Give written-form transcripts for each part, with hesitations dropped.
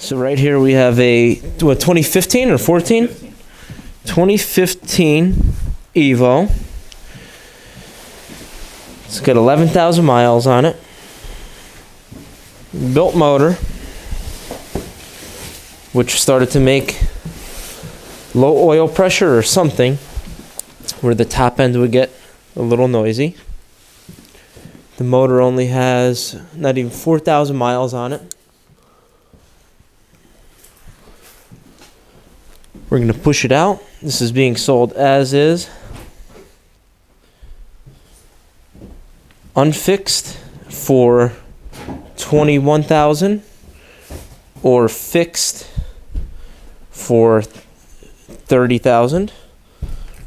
So right here we have a, what, 2015 or 14? 2015 Evo. It's got 11,000 miles on it. Built motor, which started to make low oil pressure or something, where the top end would get a little noisy. The motor only has not even 4,000 miles on it. We're going to push it out. This is being sold as is, unfixed for $21,000 or fixed for $30,000,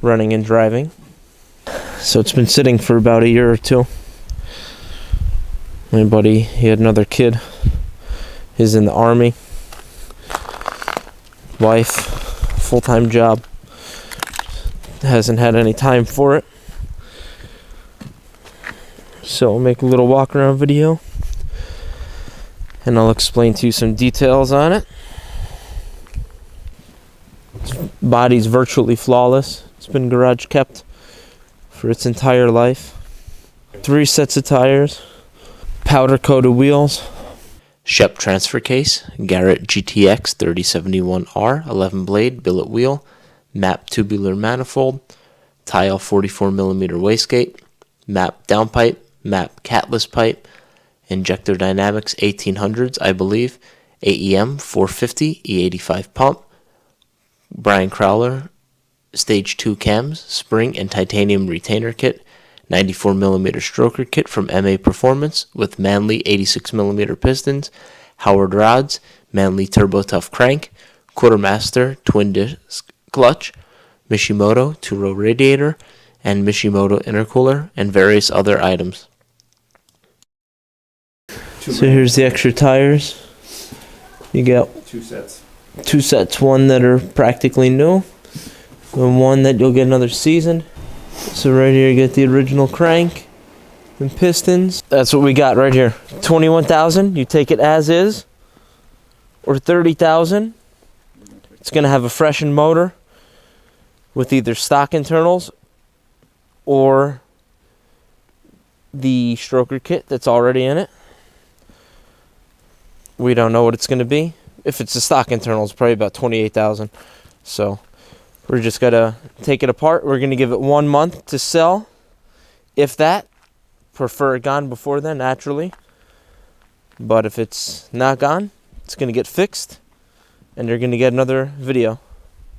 running and driving. So it's been sitting for about a year or two. My buddy, he had another kid. He's in the Army. Wife, full-time job. Hasn't had any time for it. So I'll make a little walk-around video, and I'll explain to you some details on it. Body's virtually flawless. It's been garage kept for its entire life. 3 sets of tires. Powder coated wheels. Shep transfer case. Garrett Gtx 3071R 11 blade billet wheel. MAP tubular manifold. TIAL 44mm wastegate. MAP downpipe. MAP catless pipe. Injector Dynamics 1800s, I believe. AEM 450 E85 pump. Brian Crowler stage 2 cams. Spring and titanium retainer kit. 94mm stroker kit from MA Performance with MANLEY 86mm pistons, Howard rods, MANLEY turbo tough crank, quartermaster twin disc clutch, MISHIMOTO 2-row radiator, and MISHIMOTO intercooler, and various other items. So here's the extra tires. You got 2 sets. 2 sets, one that are practically new, and one that you'll get another season. So right here you get the original crank and pistons. That's what we got right here. 21,000, you take it as is, or 30,000. It's gonna have a freshened motor with either stock internals or the stroker kit that's already in it. We don't know what it's gonna be. If it's the stock internals, it's probably about 28,000. So we're just gonna take it apart. We're gonna give it 1 month to sell, if that. Prefer it gone before then, naturally. But if it's not gone, it's gonna get fixed, and you're gonna get another video.